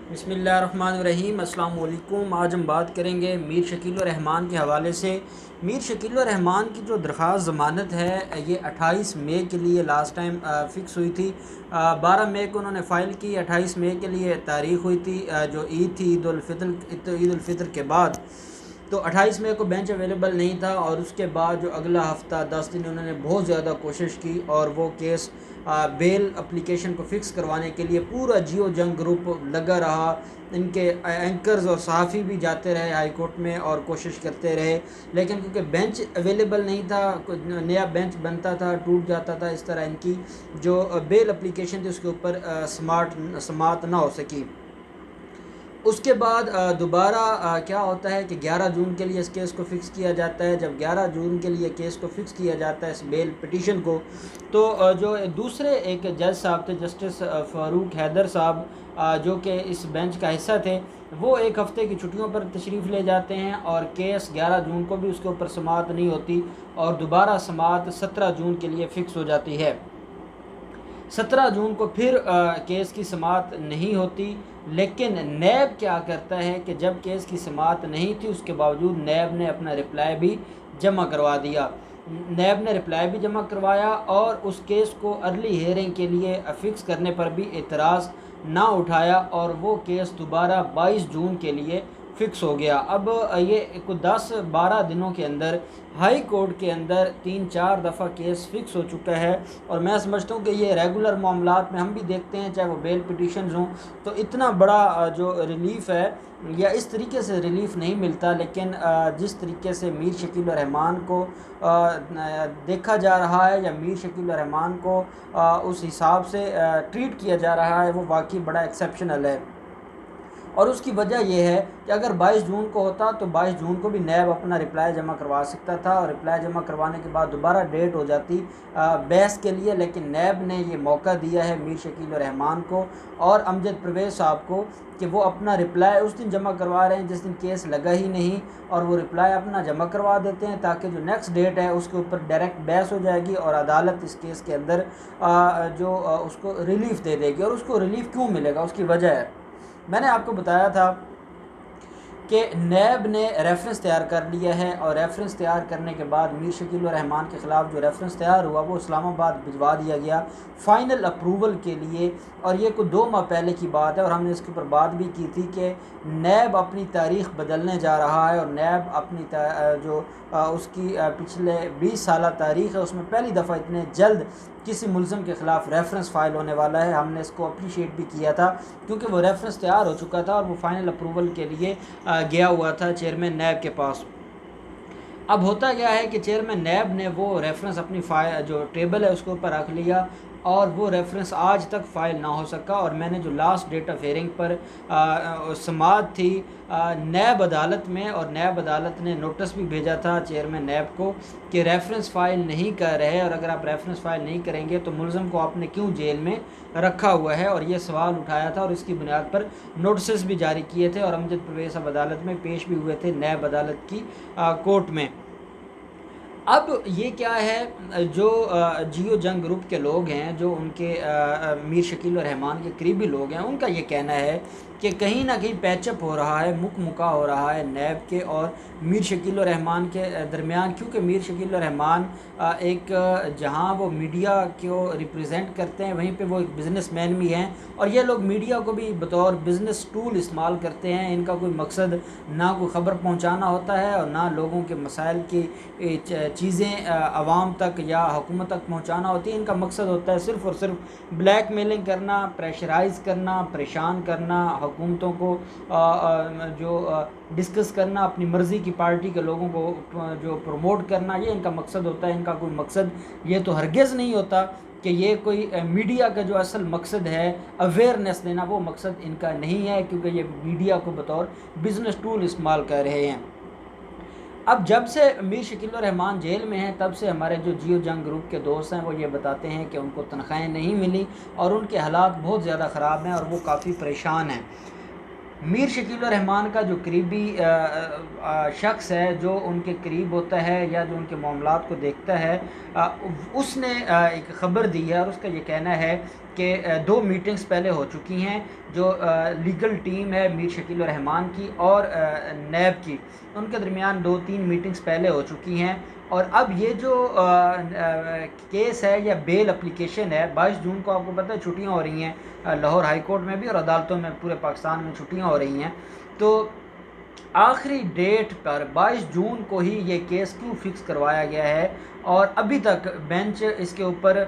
बिस्मिल्लाहिर्रहमानिर्रहीम। अस्सलाम वालेकुम। आज हम बात करेंगे मीर शकील रहमान के हवाले से। मीर शकील रहमान की जो दरख्वास्त ज़मानत है ये 28 मई के लिए लास्ट टाइम फ़िक्स हुई थी। 12 मई को उन्होंने फ़ाइल की, 28 मई के लिए तारीख़ हुई थी जो ईद थी ईद उल फ़ितर के बाद। तो 28 मई को बेंच अवेलेबल नहीं था और उसके बाद जो अगला हफ़्ता 10 दिन उन्होंने बहुत ज़्यादा कोशिश की और वो केस बेल एप्लीकेशन को फ़िक्स करवाने के लिए पूरा जियो जंग ग्रुप लगा रहा। इनके एंकर्स और सहाफ़ी भी जाते रहे हाई कोर्ट में और कोशिश करते रहे, लेकिन क्योंकि बेंच अवेलेबल नहीं था, नया बेंच बनता था टूट जाता था, इस तरह इनकी जो बेल एप्लीकेशन थी उसके ऊपर समात ना हो सकी। उसके बाद दोबारा क्या होता है कि 11 जून के लिए इस केस को फ़िक्स किया जाता है। जब 11 जून के लिए केस को फ़िक्स किया जाता है इस बेल पिटीशन को, तो जो दूसरे एक जज साहब थे, जस्टिस फ़ारूक हैदर साहब, जो कि इस बेंच का हिस्सा थे, वो एक हफ़्ते की छुट्टियों पर तशरीफ़ ले जाते हैं और केस 11 जून को भी उसके ऊपर समाअत नहीं होती और दोबारा समाअत 17 जून के लिए फ़िक्स हो जाती है। 17 जून को फिर केस की समाअत नहीं होती, लेकिन नैब क्या करता है कि जब केस की समाअत नहीं थी उसके बावजूद नैब ने अपना रिप्लाई भी जमा करवा दिया। नैब ने रिप्लाई भी जमा करवाया और उस केस को अर्ली हेयरिंग के लिए फ़िक्स करने पर भी एतराज़ ना उठाया और वो केस दोबारा 22 जून के लिए फ़िक्स हो गया। अब ये कुछ 10-12 दिनों के अंदर हाई कोर्ट के अंदर 3-4 दफ़ा केस फ़िक्स हो चुका है और मैं समझता हूँ कि ये रेगुलर मामलात में हम भी देखते हैं, चाहे वो बेल पिटीशंस हों, तो इतना बड़ा जो रिलीफ़ है या इस तरीके से रिलीफ़ नहीं मिलता। लेकिन जिस तरीके से मीर शकील रहमान को देखा जा रहा है या मीर शकील रहमान को उस हिसाब से ट्रीट किया जा रहा है, वो वाकई बड़ा एक्सेप्शनल है। और उसकी वजह यह है कि अगर 22 जून को होता तो 22 जून को भी नैब अपना रिप्लाई जमा करवा सकता था और रिप्लाई जमा करवाने के बाद दोबारा डेट हो जाती बहस के लिए। लेकिन नैब ने ये मौका दिया है मीर शकील रहमान को और अमजद परवेज़ साहब को कि वो अपना रिप्लाई उस दिन जमा करवा रहे हैं जिस दिन केस लगा ही नहीं, और वो रिप्लाई अपना जमा करवा देते हैं ताकि जो नेक्स्ट डेट है उसके ऊपर डायरेक्ट बहस हो जाएगी और अदालत इस केस के अंदर उसको रिलीफ़ दे देगी। और उसको रिलीफ़ क्यों मिलेगा, उसकी वजह है, मैंने आपको बताया था कि नैब ने रेफरेंस तैयार कर लिया है और रेफरेंस तैयार करने के बाद मीर शकील रहमान के ख़िलाफ़ जो रेफरेंस तैयार हुआ वो इस्लामाबाद भिजवा दिया गया फ़ाइनल अप्रूवल के लिए। और ये कुछ 2 माह पहले की बात है और हमने इसके ऊपर बात भी की थी कि नैब अपनी तारीख़ बदलने जा रहा है और नैब अपनी उसकी पिछले 20 साल तारीख़ है उसमें पहली दफ़ा इतने जल्द किसी मुल्ज़म के ख़िलाफ़ रेफरेंस फ़ाइल होने वाला है। हमने इसको अप्रीशिएट भी किया था क्योंकि वो रेफरेंस तैयार हो चुका था और वो फ़ाइनल अप्रूवल के लिए गया हुआ था चेयरमैन नैब के पास। अब होता क्या है कि चेयरमैन नैब ने वो रेफरेंस अपनी फ़ाइल जो टेबल है उसके ऊपर रख लिया और वो रेफरेंस आज तक फ़ाइल ना हो सका। और मैंने जो लास्ट डेट ऑफ हेयरिंग पर समाअत थी नैब अदालत में, और नैब अदालत ने नोटिस भी भेजा था चेयरमैन नैब को कि रेफरेंस फ़ाइल नहीं कर रहे और अगर आप रेफरेंस फ़ाइल नहीं करेंगे तो मुल्ज़म को आपने क्यों जेल में रखा हुआ है, और ये सवाल उठाया था और इसकी बुनियाद पर नोटिस भी जारी किए थे और अमजद परवेज़ साहब अदालत में पेश भी हुए थे नैब अदालत की कोर्ट में। अब ये क्या है, जो जियो जंग ग्रुप के लोग हैं, जो उनके मीर शकील रहमान के करीबी लोग हैं, उनका ये कहना है कि कहीं ना कहीं पैचअप हो रहा है, मुका हो रहा है नैब के और मीर शकील रहमान के दरमियान। क्योंकि मीर शकील रहमान एक जहां वो मीडिया को रिप्रेजेंट करते हैं वहीं पे वो एक बिज़नेसमैन भी हैं और ये लोग मीडिया को भी बतौर बिज़नेस टूल इस्तेमाल करते हैं। इनका कोई मकसद ना कोई ख़बर पहुंचाना होता है और ना लोगों के मसाइल की चीज़ें आवाम तक या हुकूमत तक पहुंचाना होती है। इनका मकसद होता है सिर्फ़ और सिर्फ ब्लैक मेलिंग करना, प्रेशराइज़ करना, परेशान करना हुकूमतों को, डिस्कस करना, अपनी मर्ज़ी की पार्टी के लोगों को जो प्रमोट करना, ये इनका मकसद होता है। इनका कोई मकसद ये तो हरगिज़ नहीं होता कि ये कोई मीडिया का जो असल मकसद है अवेयरनेस देना, वो मकसद इनका नहीं है, क्योंकि ये मीडिया को बतौर बिज़नेस टूल इस्तेमाल कर रहे हैं। अब जब से मीर शकील रहमान जेल में हैं तब से हमारे जो जियो जंग ग्रुप के दोस्त हैं वो ये बताते हैं कि उनको तनख्वाहें नहीं मिली और उनके हालात बहुत ज़्यादा ख़राब हैं और वो काफ़ी परेशान हैं। मीर शकील रहमान का जो करीबी शख्स है, जो उनके करीब होता है या जो उनके मामलात को देखता है, उसने एक ख़बर दी है और उसका ये कहना है कि 2 मीटिंग्स पहले हो चुकी हैं, जो लीगल टीम है मीर शकील रहमान की और नैब की, उनके दरमियान 2-3 मीटिंग्स पहले हो चुकी हैं। और अब ये जो केस है या बेल एप्लीकेशन है, 22 जून को आपको पता है छुट्टियां हो रही हैं लाहौर हाई कोर्ट में भी और अदालतों में पूरे पाकिस्तान में छुट्टियां हो रही हैं। तो आखिरी डेट पर 22 जून को ही ये केस क्यों फिक्स करवाया गया है और अभी तक बेंच इसके ऊपर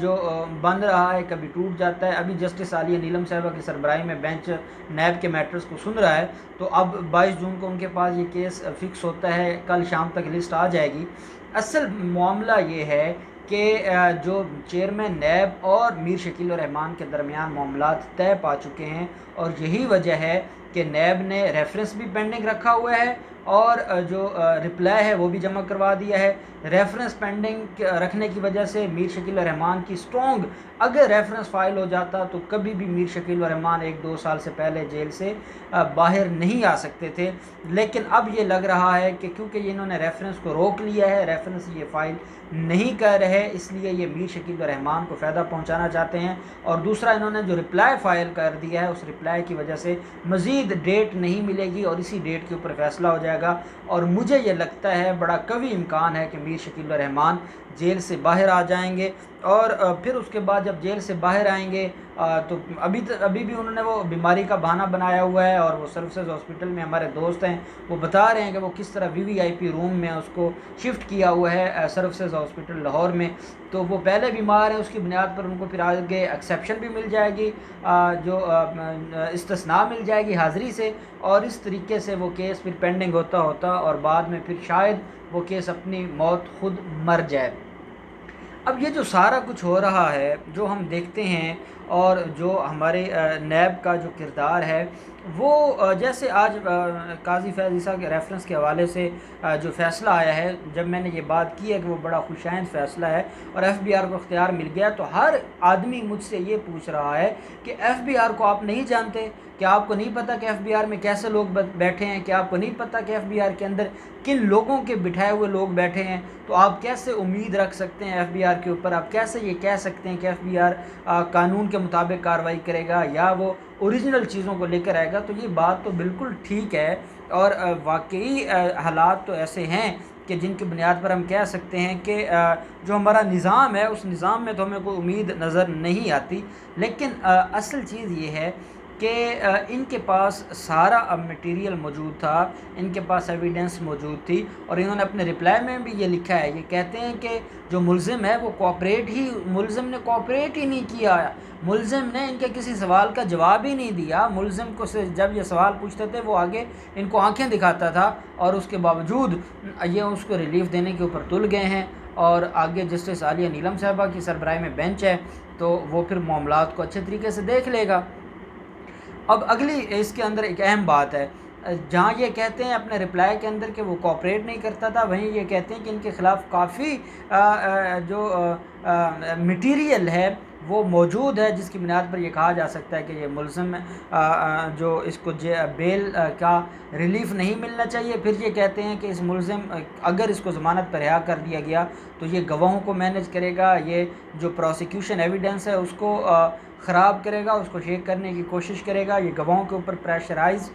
जो बन रहा है, कभी टूट जाता है। अभी जस्टिस आलिया नीलम साहिबा की सरबराही में बेंच नैब के मैटर्स को सुन रहा है, तो अब 22 जून को उनके पास ये केस फिक्स होता है, कल शाम तक लिस्ट आ जाएगी। असल मामला ये है कि जो चेयरमैन नैब और मीर शकील रहमान के दरमियान मामला तय पा चुके हैं और यही वजह है कि नैब ने रेफरेंस भी पेंडिंग रखा हुआ है और जो रिप्लाई है वो भी जमा करवा दिया है। रेफरेंस पेंडिंग रखने की वजह से मीर शकील रहमान की स्ट्रॉन्ग, अगर रेफरेंस फाइल हो जाता तो कभी भी मीर शकील रहमान 1-2 साल से पहले जेल से बाहर नहीं आ सकते थे। लेकिन अब ये लग रहा है कि क्योंकि इन्होंने रेफरेंस को रोक लिया है, रेफरेंस ये फ़ाइल नहीं कर रहे, इसलिए ये मीर शकील रहमान को फ़ायदा पहुंचाना चाहते हैं। और दूसरा, इन्होंने जो रिप्लाई फ़ाइल कर दिया है उस रिप्लाई की वजह से मज़ीद डेट नहीं मिलेगी और इसी डेट के ऊपर फ़ैसला हो जाएगा। और मुझे ये लगता है बड़ा कवी इम्कान है कि मीर शकील रहमान जेल से बाहर आ जाएंगे और फिर उसके बाद जब जेल से बाहर आएंगे तो अभी भी उन्होंने वो बीमारी का बहाना बनाया हुआ है और वो सर्विसेज हॉस्पिटल में हमारे दोस्त हैं, वो बता रहे हैं कि वो किस तरह वीवीआईपी रूम में उसको शिफ्ट किया हुआ है सर्विसेज हॉस्पिटल लाहौर में। तो वो पहले बीमार है, उसकी बुनियाद पर उनको फिर आगे एक्सेप्शन भी मिल जाएगी, जो इस्तिस्ना मिल जाएगी हाज़िरी से, और इस तरीके से वो केस फिर पेंडिंग होता होता और बाद में फिर शायद वो केस अपनी मौत खुद मर जाए। अब ये जो सारा कुछ हो रहा है, जो हम देखते हैं और जो हमारे नैब का जो किरदार है वो जैसे आज काजी फैज़ ईसा के रेफरेंस के हवाले से जो फ़ैसला आया है, जब मैंने ये बात की है कि वो बड़ा खुशाइंद फ़ैसला है और एफबीआर को इख्तियार मिल गया, तो हर आदमी मुझसे ये पूछ रहा है कि एफबीआर को आप नहीं जानते? क्या आपको नहीं पता कि एफबीआर में कैसे लोग बैठे हैं? क्या आपको नहीं पता कि एफबीआर के अंदर किन लोगों के बिठाए हुए लोग बैठे हैं? तो आप कैसे उम्मीद रख सकते हैं एफबीआर के ऊपर? आप कैसे ये कह सकते हैं कि एफबीआर कानून के मुताबिक कार्रवाई करेगा या वो ओरिजिनल चीज़ों को लेकर आएगा? तो ये बात तो बिल्कुल ठीक है और वाकई हालात तो ऐसे हैं कि जिनकी बुनियाद पर हम कह सकते हैं कि जो हमारा निज़ाम है उस निज़ाम में तो हमें कोई उम्मीद नज़र नहीं आती। लेकिन असल चीज़ ये है कि इनके पास सारा अब मटेरियल मौजूद था, इनके पास एविडेंस मौजूद थी और इन्होंने अपने रिप्लाई में भी ये लिखा है। ये कहते हैं कि जो मुल्ज़िम है वो मुल्ज़िम ने कोऑपरेट ही नहीं किया, मुल्ज़िम ने इनके किसी सवाल का जवाब ही नहीं दिया। मुल्ज़िम को से जब ये सवाल पूछते थे वो आगे इनको आंखें दिखाता था और उसके बावजूद ये उसको रिलीफ देने के ऊपर तुल गए हैं। और आगे जस्टिस आलिया नीलम साहिबा की सरबराही में बेंच है, तो वो फिर मामलात को अच्छे तरीके से देख लेगा। अब अगली इसके अंदर एक अहम बात है, जहाँ ये कहते हैं अपने रिप्लाई के अंदर कि वो कोऑपरेट नहीं करता था, वहीं ये कहते हैं कि इनके ख़िलाफ़ काफ़ी जो मटीरियल है वो मौजूद है जिसकी बुनियाद पर ये कहा जा सकता है कि ये मुल्ज़िम जो इसको बेल का रिलीफ़ नहीं मिलना चाहिए। फिर ये कहते हैं कि इस मुल्ज़िम अगर इसको ज़मानत पर रिहा कर दिया गया तो ये गवाहों को मैनेज करेगा, ये जो प्रोसिक्यूशन एविडेंस है उसको ख़राब करेगा, उसको शेक करने की कोशिश करेगा, ये गवाहों के ऊपर प्रेशराइज़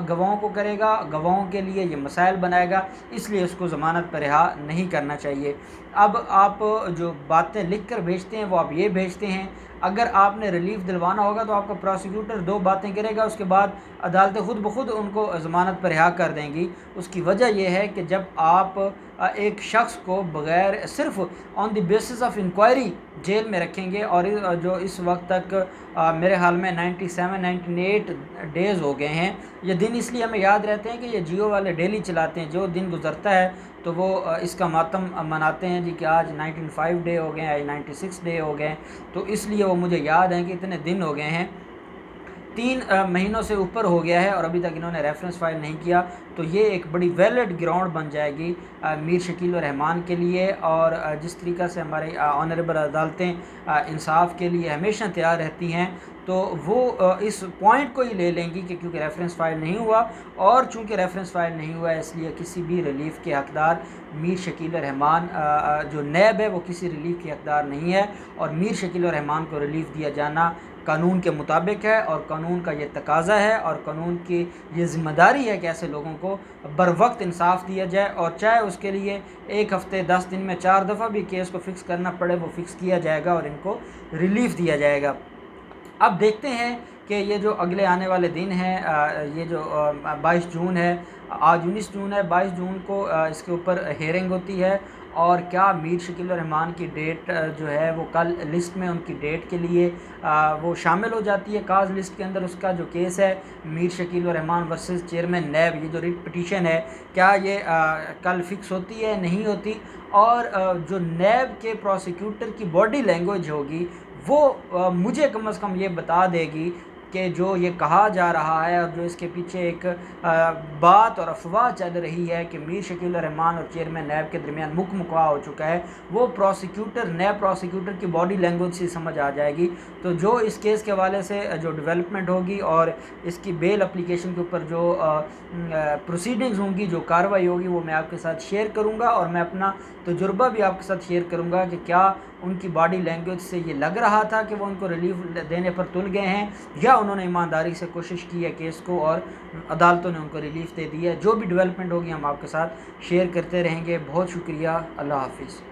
गवाहों को करेगा, गवाहों के लिए ये मसाइल बनाएगा, इसलिए उसको ज़मानत पर रिहा नहीं करना चाहिए। अब आप जो बातें लिख कर भेजते हैं वो आप ये भेजते हैं, अगर आपने रिलीफ दिलवाना होगा तो आपका प्रोसिक्यूटर 2 बातें करेगा, उसके बाद अदालतें खुद ब खुद उनको ज़मानत पर रिहा कर देंगी। उसकी वजह यह है कि जब आप एक शख्स को बग़ैर सिर्फ़ on the basis of inquiry jail में रखेंगे और जो इस वक्त तक मेरे हाल में 97-98 डेज़ हो गए हैं। ये दिन इसलिए हमें याद रहते हैं कि ये जियो वाले डेली चलाते हैं, जो दिन गुज़रता है तो वो इसका मातम मनाते हैं जी कि आज 95 डे हो गए हैं, आज 96 डे हो गए हैं, तो इसलिए वो मुझे याद है कि इतने दिन हो गए हैं। 3 महीनों से ऊपर हो गया है और अभी तक इन्होंने रेफरेंस फ़ाइल नहीं किया, तो ये एक बड़ी वैलिड ग्राउंड बन जाएगी मीर शकील और रहमान के लिए। और जिस तरीक़ा से हमारे ऑनरेबल अदालतें इंसाफ के लिए हमेशा तैयार रहती हैं, तो वो इस पॉइंट को ही ले लेंगी कि क्योंकि रेफरेंस फ़ाइल नहीं हुआ, और चूँकि रेफरेंस फ़ाइल नहीं हुआ है इसलिए किसी भी रिलीफ़ के हक़दार मीर शकील और रहमान जो नैब है वो किसी रिलीफ़ के हक़दार नहीं है। और मीर शकील और रहमान को रिलीफ़ दिया जाना कानून के मुताबिक है, और कानून का ये तकाज़ा है, और कानून की ये ज़िम्मेदारी है कि ऐसे लोगों को बर वक्त इंसाफ दिया जाए, और चाहे उसके लिए 1 हफ़्ते 10 दिन में 4 दफ़ा भी केस को फ़िक्स करना पड़े वो फ़िक्स किया जाएगा और इनको रिलीफ़ दिया जाएगा। अब देखते हैं कि ये जो अगले आने वाले दिन हैं, ये जो 22 जून है, आज 19 जून है, 22 जून को इसके ऊपर हेयरिंग होती है, और क्या मीर शकील और रहमान की डेट जो है वो कल लिस्ट में उनकी डेट के लिए वो शामिल हो जाती है काज लिस्ट के अंदर। उसका जो केस है मीर शकील और रहमान वर्सेस चेयरमैन नैब, ये जो रिट पिटीशन है, क्या ये कल फिक्स होती है नहीं होती। और जो नैब के प्रोसिक्यूटर की बॉडी लैंग्वेज होगी वो मुझे कम से कम ये बता देगी कि जो ये कहा जा रहा है और जो इसके पीछे एक बात और अफवाह चल रही है कि मीर शकील रहमान और चेयरमैन नैब के दरमियान मुकमुका हो चुका है, वो प्रोसिक्यूटर नैब प्रोसिक्यूटर की बॉडी लैंग्वेज से समझ आ जाएगी। तो जो इस केस के हवाले से जो डेवलपमेंट होगी और इसकी बेल एप्लीकेशन के ऊपर जो प्रोसीडिंग्स होंगी, जो कार्रवाई होगी, वो मैं आपके साथ शेयर करूँगा, और मैं अपना तजुर्बा भी आपके साथ शेयर करूँगा कि क्या उनकी बॉडी लैंग्वेज से ये लग रहा था कि वो उनको रिलीफ देने पर तुल गए हैं, या उन्होंने ईमानदारी से कोशिश की है केस को और अदालतों ने उनको रिलीफ दे दी है। जो भी डेवलपमेंट होगी हम आपके साथ शेयर करते रहेंगे। बहुत शुक्रिया। अल्लाह हाफिज़।